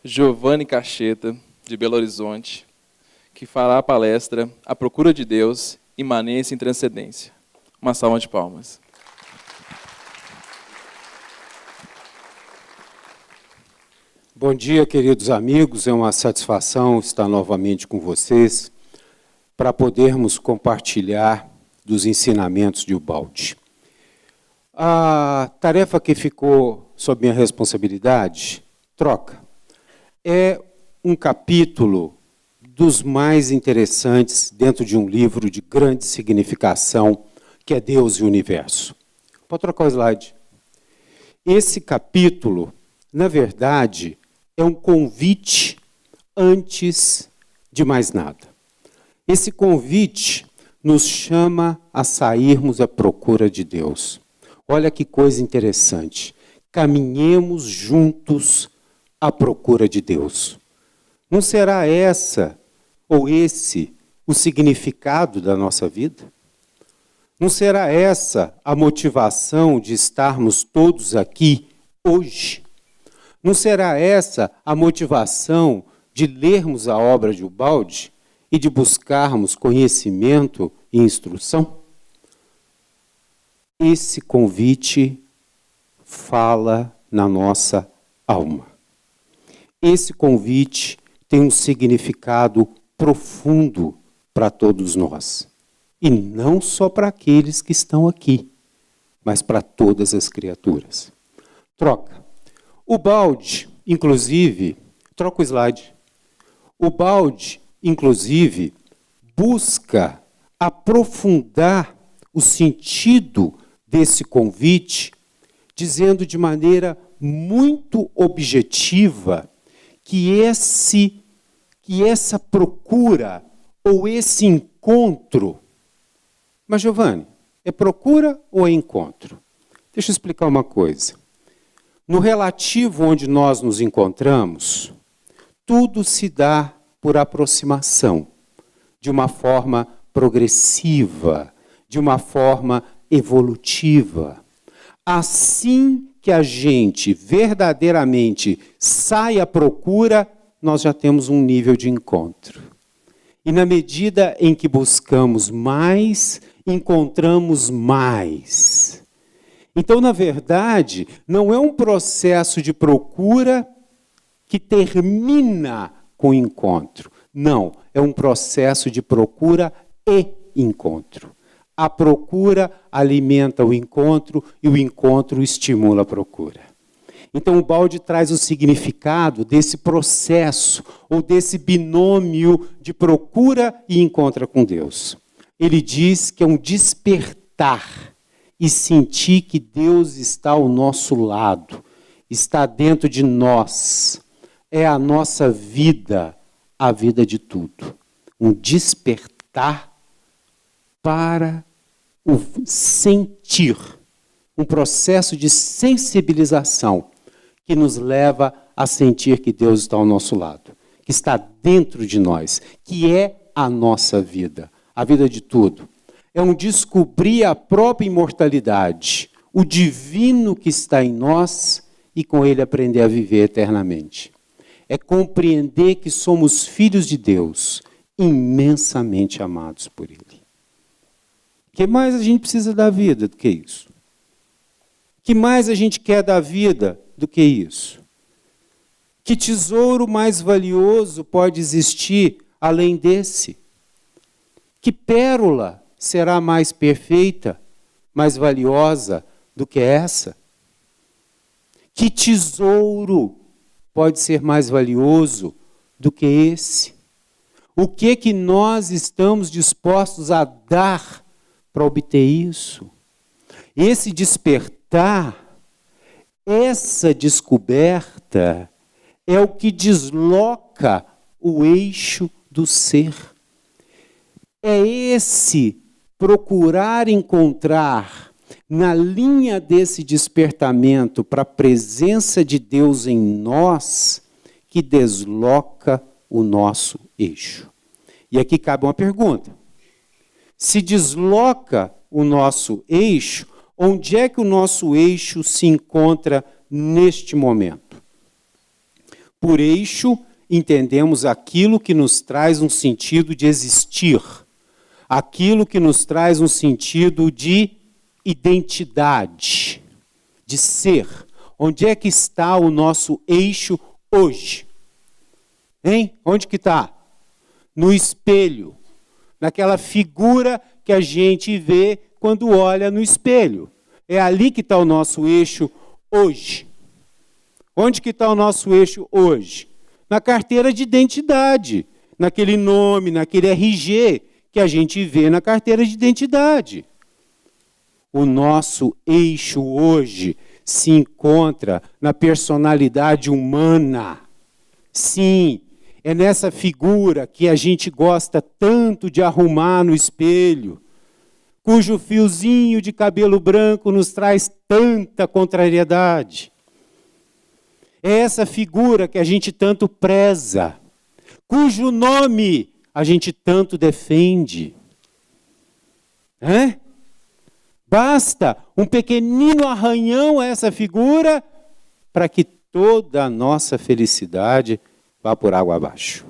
Giovanni Cacheta, de Belo Horizonte, que fará a palestra A Procura de Deus, Imanência e Transcendência. Uma salva de palmas. Bom dia, queridos amigos. É uma satisfação estar novamente com vocês para podermos compartilhar dos ensinamentos de Ubaldi. A tarefa que ficou sob minha responsabilidade, é um capítulo dos mais interessantes dentro de um livro de grande significação, que é Deus e o Universo. Pode trocar o slide. Esse capítulo, na verdade, é um convite antes de mais nada. Esse convite nos chama a sairmos à procura de Deus. Olha que coisa interessante. Caminhemos juntos à procura de Deus. Não será essa ou esse o significado da nossa vida? Não será essa a motivação de estarmos todos aqui hoje? Não será essa a motivação de lermos a obra de Ubaldi e de buscarmos conhecimento e instrução? Esse convite fala na nossa alma. Esse convite tem um significado profundo para todos nós. E não só para aqueles que estão aqui, mas para todas as criaturas. Ubaldi, inclusive, troca o slide. Ubaldi, inclusive, busca aprofundar o sentido desse convite, dizendo de maneira muito objetiva que essa procura ou esse encontro... Mas, Giovanni, é procura ou é encontro? Deixa eu explicar uma coisa. No relativo onde nós nos encontramos, tudo se dá por aproximação, de uma forma progressiva, de uma forma evolutiva. Assim que a gente verdadeiramente sai à procura, nós já temos um nível de encontro. E na medida em que buscamos mais, encontramos mais. Então, na verdade, não é um processo de procura que termina com o encontro. Não, é um processo de procura e encontro. A procura alimenta o encontro e o encontro estimula a procura. Então, o Ubaldi traz o significado desse processo, ou desse binômio de procura e encontro com Deus. Ele diz que é um despertar e sentir que Deus está ao nosso lado, está dentro de nós. É a nossa vida, a vida de tudo. Um despertar para o sentir, um processo de sensibilização que nos leva a sentir que Deus está ao nosso lado, que está dentro de nós, que é a nossa vida, a vida de tudo. É um descobrir a própria imortalidade, o divino que está em nós e com ele aprender a viver eternamente. É compreender que somos filhos de Deus, imensamente amados por ele. O que mais a gente precisa da vida do que isso? O que mais a gente quer da vida do que isso? Que tesouro mais valioso pode existir além desse? Que pérola será mais perfeita, mais valiosa do que essa? Que tesouro pode ser mais valioso do que esse? O que nós estamos dispostos a dar para obter isso? Esse despertar, essa descoberta, é o que desloca o eixo do ser. É esse procurar encontrar, na linha desse despertamento para a presença de Deus em nós, que desloca o nosso eixo. E aqui cabe uma pergunta. Se desloca o nosso eixo, onde é que o nosso eixo se encontra neste momento? Por eixo, entendemos aquilo que nos traz um sentido de existir, aquilo que nos traz um sentido de identidade, de ser. Onde é que está o nosso eixo hoje? Hein? Onde que está? No espelho, naquela figura que a gente vê quando olha no espelho. É ali que está o nosso eixo hoje. Onde que está o nosso eixo hoje? Na carteira de identidade, naquele nome, naquele RG que a gente vê na carteira de identidade. O nosso eixo hoje se encontra na personalidade humana. Sim, é nessa figura que a gente gosta tanto de arrumar no espelho, cujo fiozinho de cabelo branco nos traz tanta contrariedade. É essa figura que a gente tanto preza, cujo nome a gente tanto defende. Basta um pequenino arranhão a essa figura para que toda a nossa felicidade vá por água abaixo.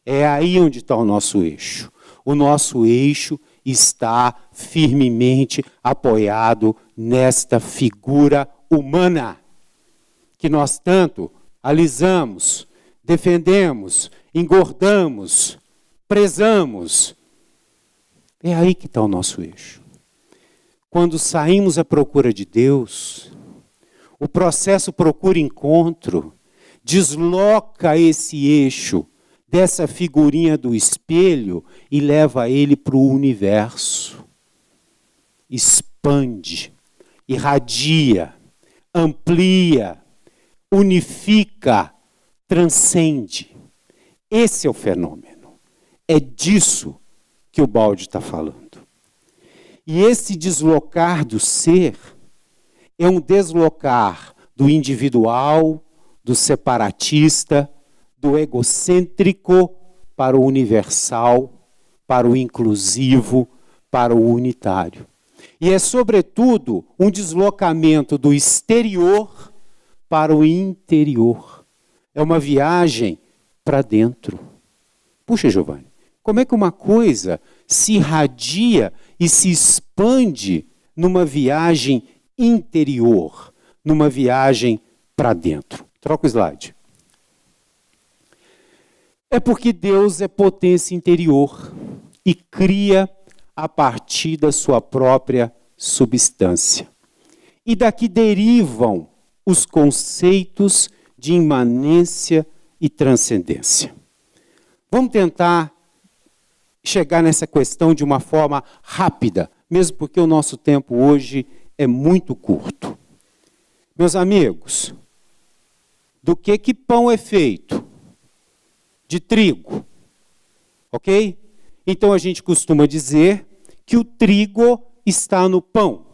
É aí onde está o nosso eixo. O nosso eixo está firmemente apoiado nesta figura humana que nós tanto alisamos, defendemos, engordamos, prezamos. É aí que está o nosso eixo. Quando saímos à procura de Deus, o processo procura encontro, desloca esse eixo dessa figurinha do espelho e leva ele para o universo. Expande, irradia, amplia, unifica, transcende. Esse é o fenômeno. É disso que o balde está falando. E esse deslocar do ser é um deslocar do individual, do separatista, do egocêntrico para o universal, para o inclusivo, para o unitário. E é, sobretudo, um deslocamento do exterior para o interior. É uma viagem para dentro. Puxa, Giovanni, como é que uma coisa se irradia e se expande numa viagem interior, numa viagem para dentro? Troca o slide. É porque Deus é potência interior e cria a partir da sua própria substância. E daqui derivam os conceitos de imanência e transcendência. Vamos tentar chegar nessa questão de uma forma rápida, mesmo porque o nosso tempo hoje é muito curto. Meus amigos, do que pão é feito? De trigo, ok? Então a gente costuma dizer que o trigo está no pão,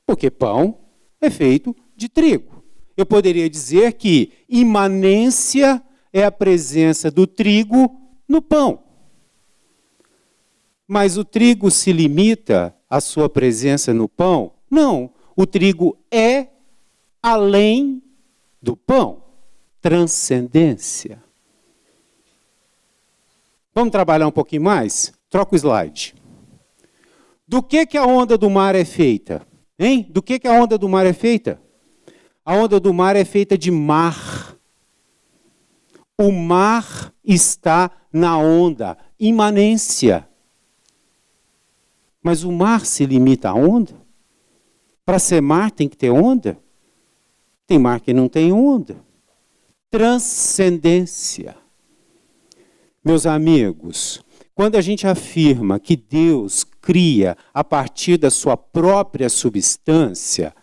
porque pão é feito de trigo. Eu poderia dizer que imanência é a presença do trigo no pão. Mas o trigo se limita à sua presença no pão? Não, o trigo é além do pão. Transcendência. Vamos trabalhar um pouquinho mais? Troca o slide. Do que a onda do mar é feita? Hein? Do que a onda do mar é feita? A onda do mar é feita de mar. O mar está na onda, imanência. Mas o mar se limita à onda? Para ser mar tem que ter onda? Tem mar que não tem onda. Transcendência. Meus amigos, quando a gente afirma que Deus cria a partir da sua própria substância,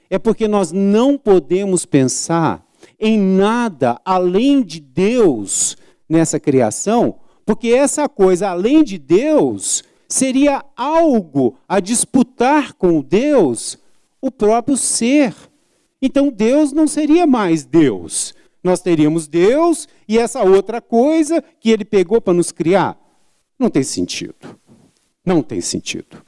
é porque nós não podemos pensar em nada além de Deus nessa criação, porque essa coisa além de Deus seria algo a disputar com Deus, o próprio ser. Então Deus não seria mais Deus. Nós teríamos Deus e essa outra coisa que ele pegou para nos criar. Não tem sentido. Não tem sentido.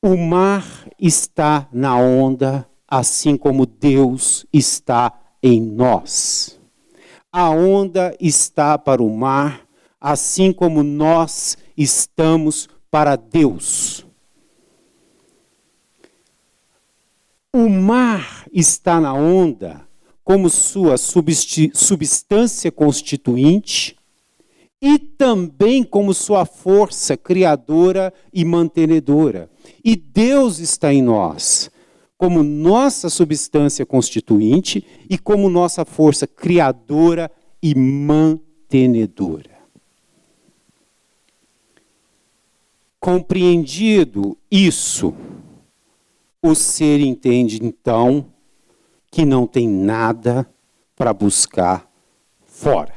O mar está na onda, assim como Deus está em nós. A onda está para o mar, assim como nós estamos para Deus. O mar está na onda como sua substância constituinte e também como sua força criadora e mantenedora. E Deus está em nós, como nossa substância constituinte e como nossa força criadora e mantenedora. Compreendido isso, o ser entende então que não tem nada para buscar fora.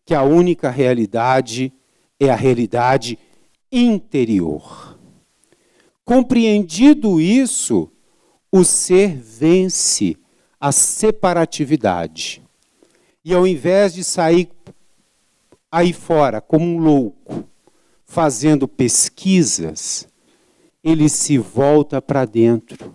Que a única realidade é a realidade interior. Compreendido isso, o ser vence a separatividade. E ao invés de sair aí fora como um louco, fazendo pesquisas, ele se volta para dentro.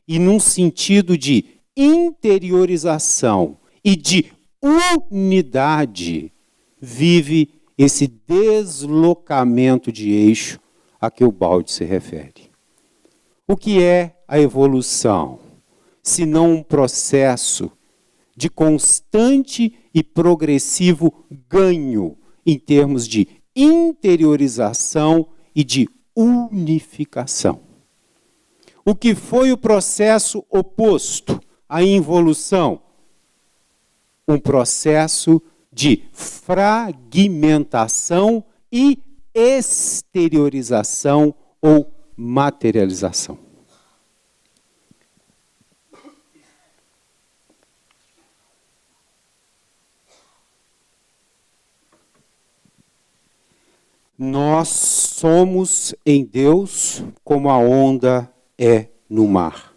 E num sentido de interiorização e de unidade, vive esse deslocamento de eixo a que o balde se refere. O que é a evolução, se não um processo de constante e progressivo ganho em termos de interiorização e de unificação? O que foi o processo oposto à involução? Um processo de fragmentação e exteriorização ou materialização. Nós somos em Deus como a onda é no mar.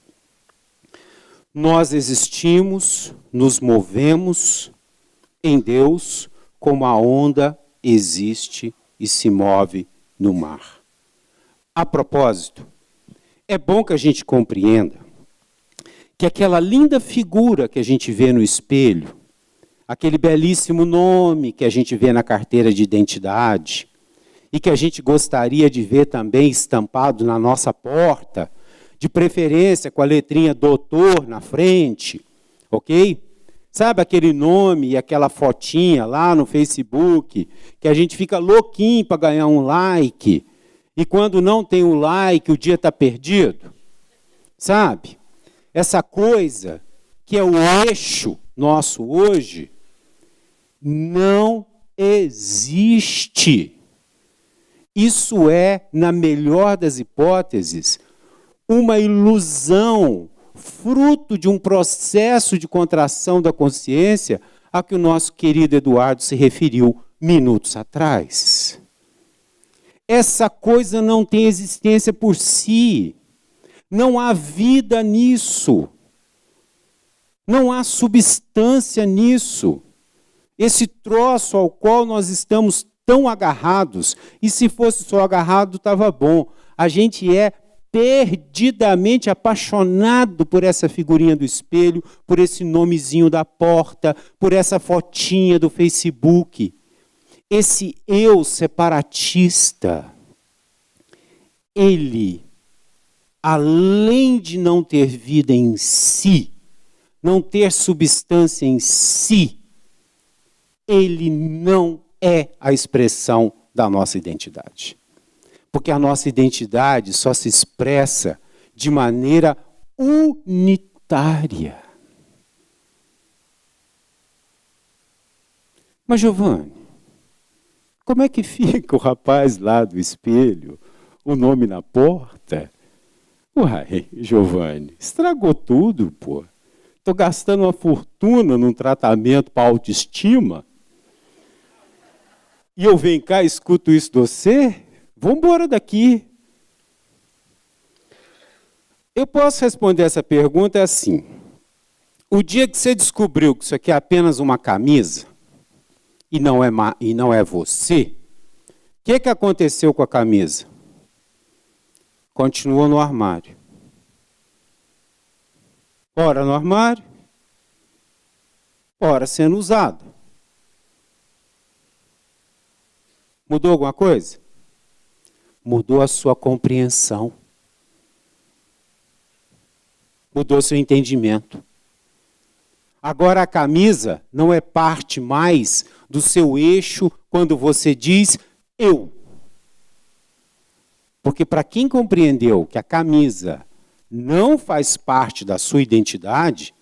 Nós existimos, nos movemos em Deus como a onda existe e se move no mar. A propósito, é bom que a gente compreenda que aquela linda figura que a gente vê no espelho, aquele belíssimo nome que a gente vê na carteira de identidade, e que a gente gostaria de ver também estampado na nossa porta, de preferência com a letrinha doutor na frente, ok? Sabe aquele nome e aquela fotinha lá no Facebook, que a gente fica louquinho para ganhar um like, e quando não tem o like, o dia está perdido? Sabe? Essa coisa que é o eixo nosso hoje, não existe. Isso é, na melhor das hipóteses, uma ilusão, fruto de um processo de contração da consciência a que o nosso querido Eduardo se referiu minutos atrás. Essa coisa não tem existência por si. Não há vida nisso. Não há substância nisso. Esse troço ao qual nós estamos tão agarrados, e se fosse só agarrado, estava bom. A gente é perdidamente apaixonado por essa figurinha do espelho, por esse nomezinho da porta, por essa fotinha do Facebook. Esse eu separatista, ele, além de não ter vida em si, não ter substância em si, ele não é a expressão da nossa identidade. Porque a nossa identidade só se expressa de maneira unitária. Mas, Giovanni, como é que fica o rapaz lá do espelho, o nome na porta? Uai, Giovanni, estragou tudo, pô. Estou gastando uma fortuna num tratamento para autoestima. E eu venho cá e escuto isso de você? Vamos embora daqui. Eu posso responder essa pergunta assim. O dia que você descobriu que isso aqui é apenas uma camisa, e não é você, o que aconteceu com a camisa? Continua no armário. Ora no armário, ora sendo usado. Mudou alguma coisa? Mudou a sua compreensão. Mudou seu entendimento. Agora a camisa não é parte mais do seu eixo quando você diz eu. Porque para quem compreendeu que a camisa não faz parte da sua identidade,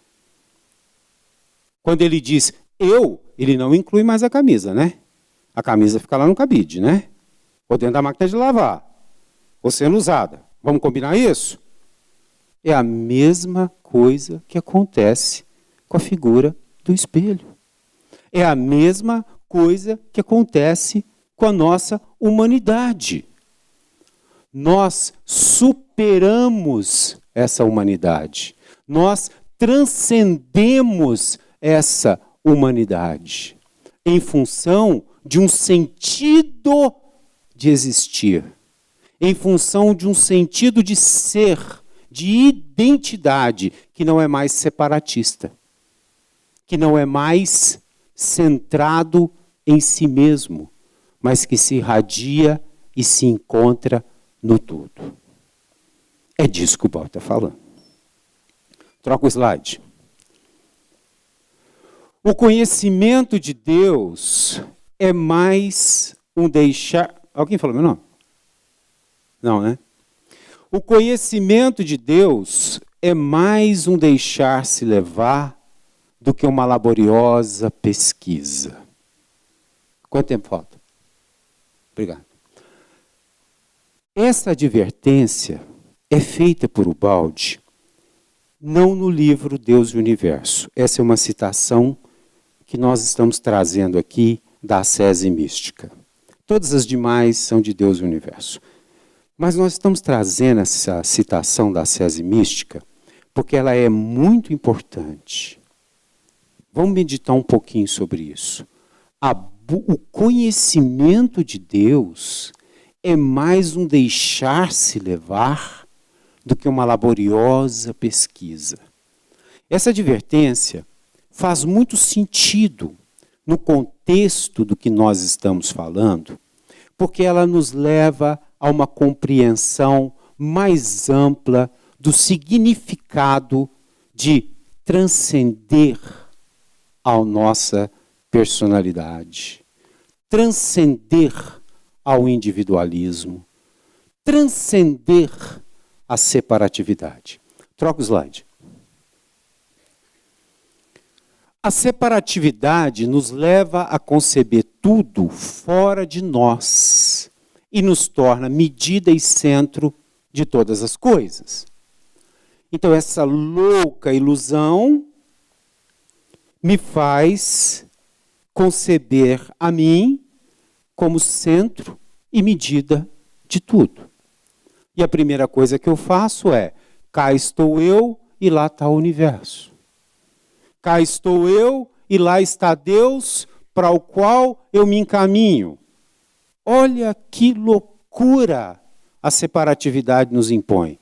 quando ele diz eu, ele não inclui mais a camisa, né? A camisa fica lá no cabide, né? Ou dentro da máquina de lavar. Ou sendo usada. Vamos combinar isso? É a mesma coisa que acontece com a figura do espelho. É a mesma coisa que acontece com a nossa humanidade. Nós superamos essa humanidade. Nós transcendemos essa humanidade em função de um sentido de existir, em função de um sentido de ser, de identidade, que não é mais separatista, que não é mais centrado em si mesmo, mas que se irradia e se encontra no tudo. É disso que o Paulo está falando. Troca o slide. O conhecimento de Deus é mais um deixar... Alguém falou meu nome? Não, né? O conhecimento de Deus é mais um deixar-se levar do que uma laboriosa pesquisa. Quanto tempo falta? Obrigado. Essa advertência é feita por Ubaldi, não no livro Deus e o Universo. Essa é uma citação que nós estamos trazendo aqui da ascese mística. Todas as demais são de Deus e o Universo. Mas nós estamos trazendo essa citação da ascese mística porque ela é muito importante. Vamos meditar um pouquinho sobre isso. O conhecimento de Deus é mais um deixar-se levar do que uma laboriosa pesquisa. Essa advertência faz muito sentido no contexto do que nós estamos falando, porque ela nos leva a uma compreensão mais ampla do significado de transcender a nossa personalidade, transcender ao individualismo, transcender a separatividade. Troca o slide. A separatividade nos leva a conceber tudo fora de nós e nos torna medida e centro de todas as coisas. Então, essa louca ilusão me faz conceber a mim como centro e medida de tudo. E a primeira coisa que eu faço é, cá estou eu e lá está o universo. Cá estou eu e lá está Deus, para o qual eu me encaminho. Olha que loucura a separatividade nos impõe.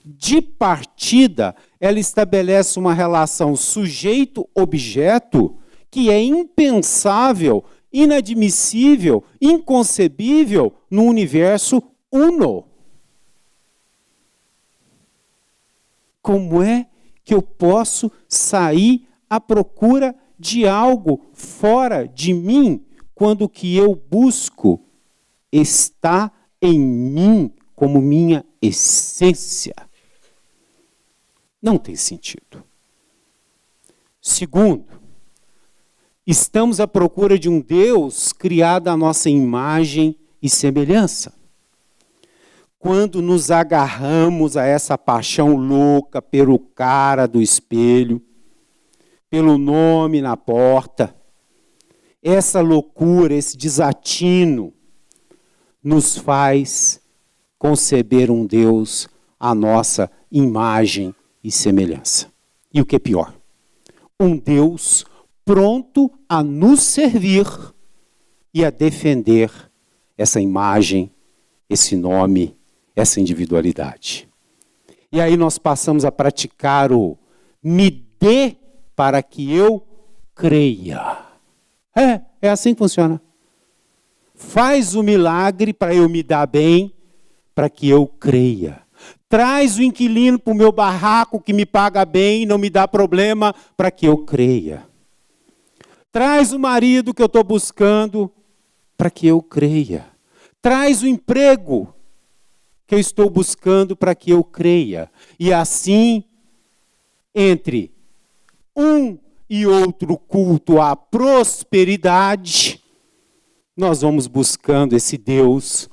De partida, ela estabelece uma relação sujeito-objeto que é impensável, inadmissível, inconcebível no universo uno. Como é que eu posso sair à procura de algo fora de mim, quando o que eu busco está em mim como minha essência? Não tem sentido. Segundo, estamos à procura de um Deus criado à nossa imagem e semelhança. Quando nos agarramos a essa paixão louca pelo cara do espelho, pelo nome na porta, essa loucura, esse desatino, nos faz conceber um Deus à nossa imagem e semelhança. E o que é pior? Um Deus pronto a nos servir e a defender essa imagem, esse nome, essa individualidade. E aí nós passamos a praticar o me dê para que eu creia. É assim que funciona. Faz o milagre para eu me dar bem, para que eu creia. Traz o inquilino para o meu barraco que me paga bem e não me dá problema, para que eu creia. Traz o marido que eu estou buscando, para que eu creia. Traz o emprego que eu estou buscando, para que eu creia. E assim, entre um e outro culto à prosperidade, nós vamos buscando esse Deus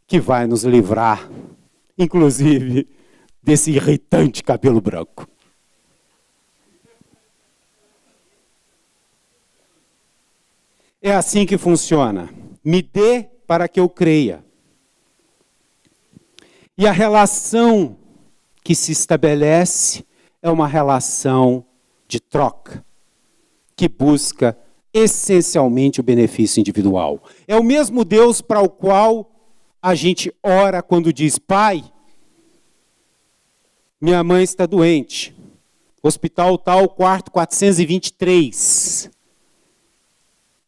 que vai nos livrar, inclusive, desse irritante cabelo branco. É assim que funciona. Me dê para que eu creia. E a relação que se estabelece é uma relação de troca, que busca essencialmente o benefício individual. É o mesmo Deus para o qual a gente ora quando diz: Pai, minha mãe está doente, hospital tal, quarto 423.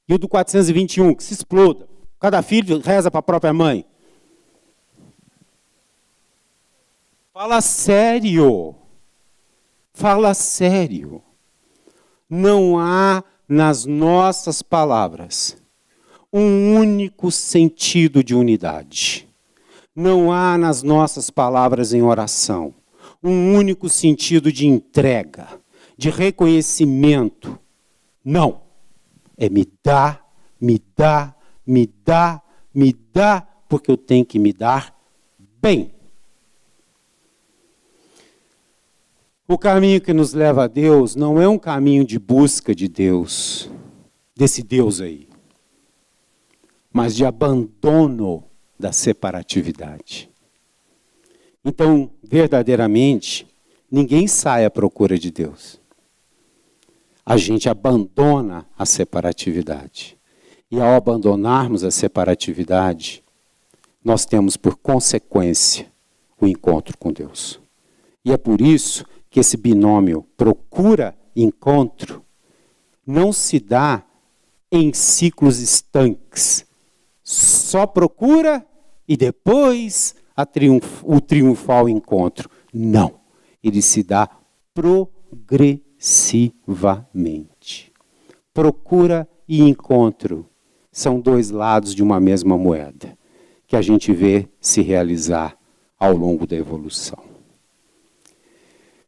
E o do 421, que se exploda. Cada filho reza para a própria mãe. Fala sério. Fala sério. Não há nas nossas palavras um único sentido de unidade. Não há nas nossas palavras em oração um único sentido de entrega, de reconhecimento. Não. É me dá, me dá, me dá, me dá, porque eu tenho que me dar bem. O caminho que nos leva a Deus não é um caminho de busca de Deus, desse Deus aí, mas de abandono da separatividade. Então, verdadeiramente, ninguém sai à procura de Deus. A gente abandona a separatividade. E ao abandonarmos a separatividade, nós temos por consequência o encontro com Deus. E é por isso que esse binômio procura-encontro não se dá em ciclos estanques. Só procura e depois o triunfal encontro. Não. Ele se dá progressivamente. Procura e encontro são dois lados de uma mesma moeda, que a gente vê se realizar ao longo da evolução.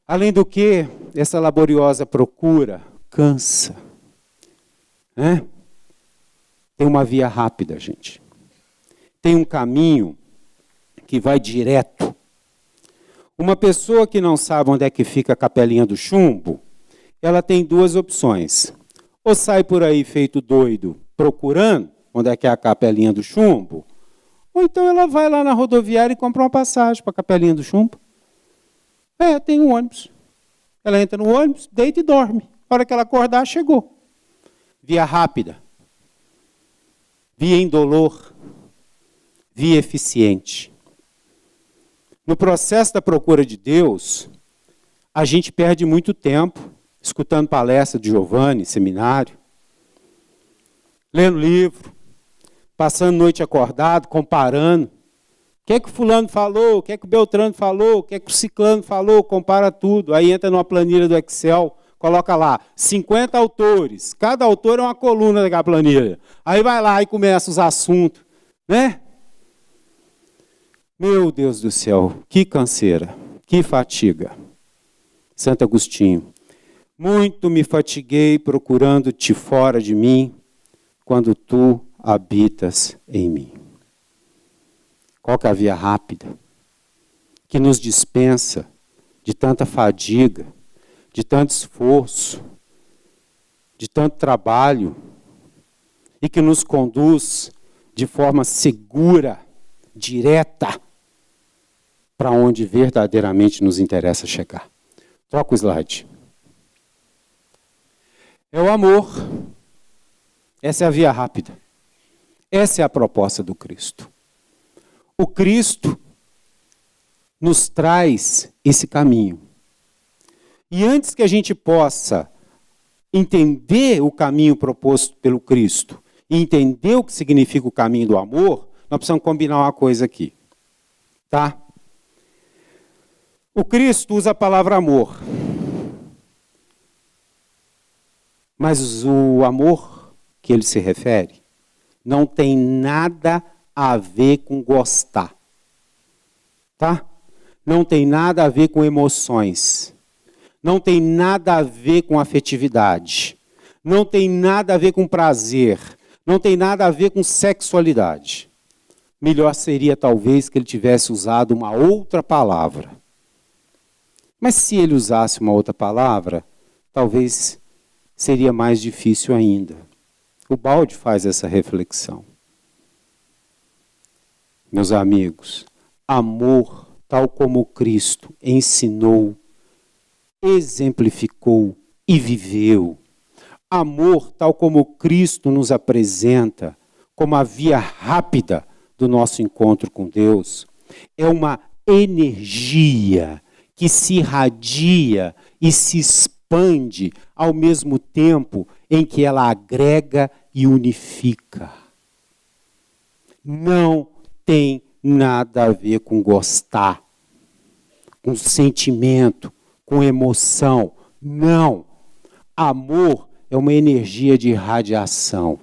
Além do que, essa laboriosa procura cansa. Né? Tem uma via rápida, gente. Tem um caminho que vai direto. Uma pessoa que não sabe onde é que fica a capelinha do chumbo, ela tem duas opções. Ou sai por aí feito doido, procurando onde é que é a capelinha do chumbo, ou então ela vai lá na rodoviária e compra uma passagem para a capelinha do chumbo. Tem um ônibus. Ela entra no ônibus, deita e dorme. A hora que ela acordar, chegou. Via rápida. Via indolor. Via eficiente. No processo da procura de Deus, a gente perde muito tempo escutando palestra de Giovanni, seminário, lendo livro, passando noite acordado, comparando. O que é que o fulano falou, o que é que o Beltrano falou, o que é que o ciclano falou, compara tudo. Aí entra numa planilha do Excel, coloca lá 50 autores, cada autor é uma coluna daquela planilha. Aí vai lá e começa os assuntos, né? Meu Deus do céu, que canseira, que fatiga. Santo Agostinho, muito me fatiguei procurando-te fora de mim, quando tu habitas em mim. Qual que é a via rápida? Que nos dispensa de tanta fadiga, de tanto esforço, de tanto trabalho, e que nos conduz de forma segura, direta, para onde verdadeiramente nos interessa chegar. Troca o slide. É o amor. Essa é a via rápida. Essa é a proposta do Cristo. O Cristo nos traz esse caminho. E antes que a gente possa entender o caminho proposto pelo Cristo e entender o que significa o caminho do amor, nós precisamos combinar uma coisa aqui. Tá? O Cristo usa a palavra amor. Mas o amor que ele se refere não tem nada a ver com gostar. Tá? Não tem nada a ver com emoções. Não tem nada a ver com afetividade. Não tem nada a ver com prazer. Não tem nada a ver com sexualidade. Melhor seria talvez que ele tivesse usado uma outra palavra. Mas se ele usasse uma outra palavra, talvez seria mais difícil ainda. O Balde faz essa reflexão. Meus amigos, amor, tal como Cristo ensinou, exemplificou e viveu. Amor, tal como Cristo nos apresenta, como a via rápida do nosso encontro com Deus, é uma energia que se irradia e se expande ao mesmo tempo em que ela agrega e unifica. Não tem nada a ver com gostar, com sentimento, com emoção. Não. Amor é uma energia de irradiação,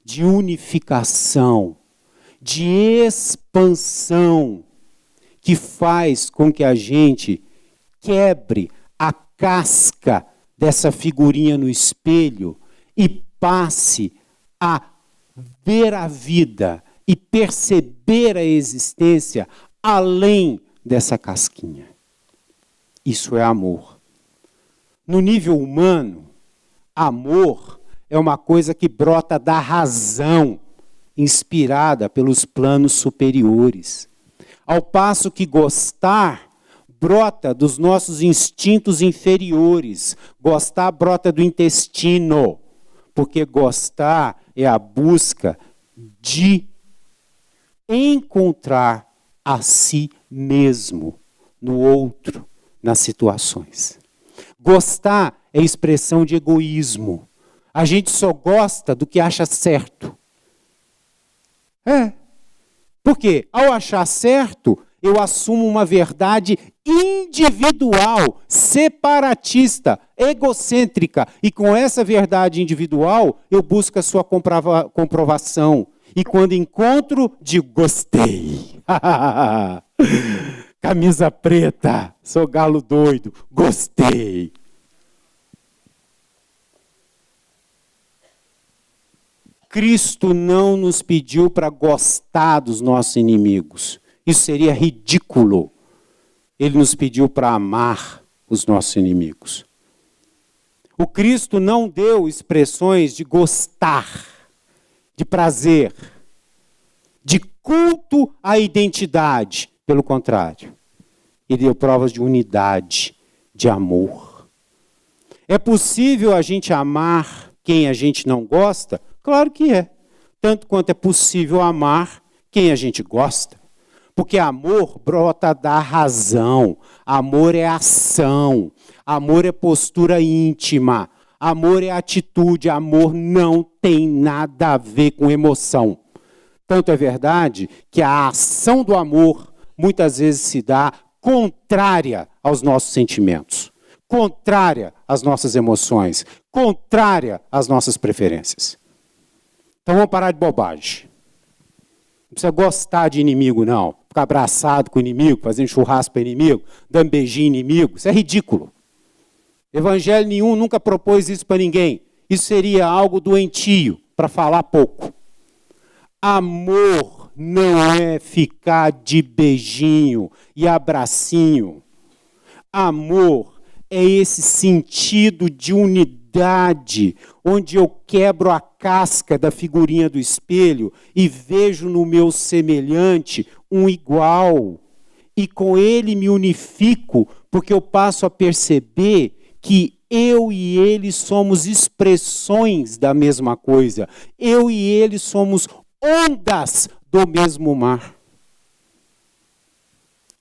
de unificação, de expansão, que faz com que a gente quebre a casca dessa figurinha no espelho e passe a ver a vida e perceber a existência além dessa casquinha. Isso é amor. No nível humano, amor é uma coisa que brota da razão, inspirada pelos planos superiores. Ao passo que gostar brota dos nossos instintos inferiores. Gostar brota do intestino, porque gostar é a busca de encontrar a si mesmo, no outro, nas situações. Gostar é expressão de egoísmo. A gente só gosta do que acha certo. Porque ao achar certo, eu assumo uma verdade individual, separatista, egocêntrica. E com essa verdade individual, eu busco a sua comprovação. E quando encontro, digo, gostei. Camisa preta, sou galo doido, gostei. Cristo não nos pediu para gostar dos nossos inimigos. Isso seria ridículo. Ele nos pediu para amar os nossos inimigos. O Cristo não deu expressões de gostar, de prazer, de culto à identidade. Pelo contrário, ele deu provas de unidade, de amor. É possível a gente amar quem a gente não gosta? Claro que é. Tanto quanto é possível amar quem a gente gosta. Porque amor brota da razão. Amor é ação. Amor é postura íntima. Amor é atitude. Amor não tem nada a ver com emoção. Tanto é verdade que a ação do amor muitas vezes se dá contrária aos nossos sentimentos, contrária às nossas emoções, contrária às nossas preferências. Então vamos parar de bobagem. Não precisa gostar de inimigo, não. Ficar abraçado com o inimigo, fazendo churrasco para inimigo, dando beijinho em inimigo. Isso é ridículo. Evangelho nenhum nunca propôs isso para ninguém. Isso seria algo doentio, para falar pouco. Amor não é ficar de beijinho e abracinho. Amor é esse sentido de unidade, onde eu quebro a casca da figurinha do espelho e vejo no meu semelhante um igual. E com ele me unifico, porque eu passo a perceber que eu e ele somos expressões da mesma coisa. Eu e ele somos ondas do mesmo mar.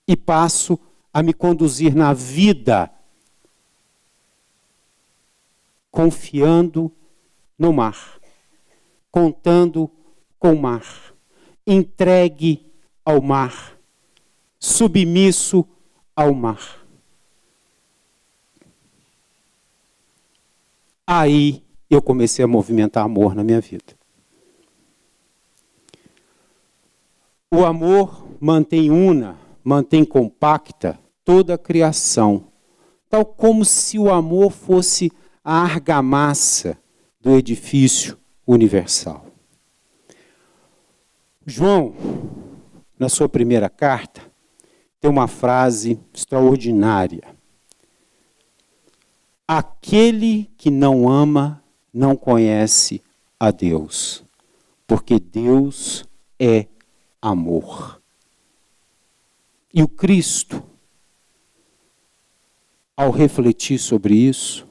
E passo a me conduzir na vida confiando no mar, contando com o mar, entregue ao mar, submisso ao mar. Aí eu comecei a movimentar amor na minha vida. O amor mantém una, mantém compacta toda a criação, tal como se o amor fosse a argamassa do edifício universal. João, na sua primeira carta, tem uma frase extraordinária. Aquele que não ama não conhece a Deus, porque Deus é amor. E o Cristo, ao refletir sobre isso,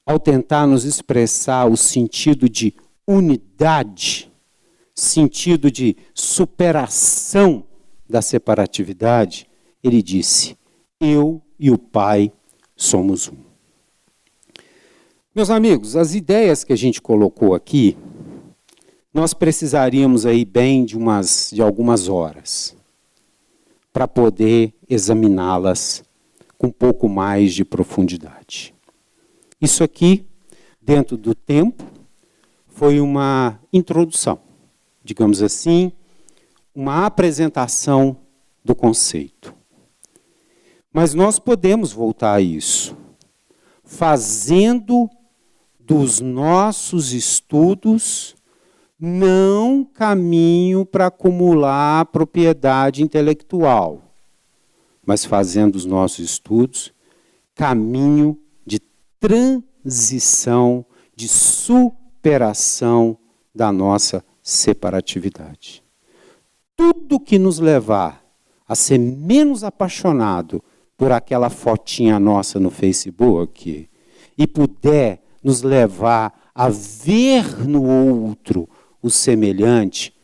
ao tentar nos expressar o sentido de unidade, sentido de superação da separatividade, ele disse: eu e o Pai somos um. Meus amigos, as ideias que a gente colocou aqui, nós precisaríamos aí bem de algumas horas para poder examiná-las com um pouco mais de profundidade. Isso aqui, dentro do tempo, foi uma introdução, digamos assim, uma apresentação do conceito. Mas nós podemos voltar a isso, fazendo dos nossos estudos não caminho para acumular propriedade intelectual, mas fazendo os nossos estudos caminho de transição, de superação da nossa separatividade. Tudo que nos levar a ser menos apaixonado por aquela fotinha nossa no Facebook e puder nos levar a ver no outro o semelhante,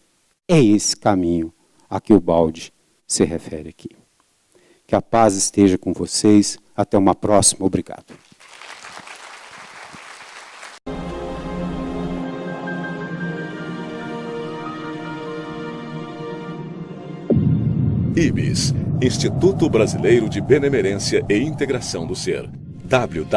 é esse caminho a que o balde se refere aqui. Que a paz esteja com vocês. Até uma próxima. Obrigado. IBS, Instituto Brasileiro de Benemerência e Integração do Ser. www.ibis.org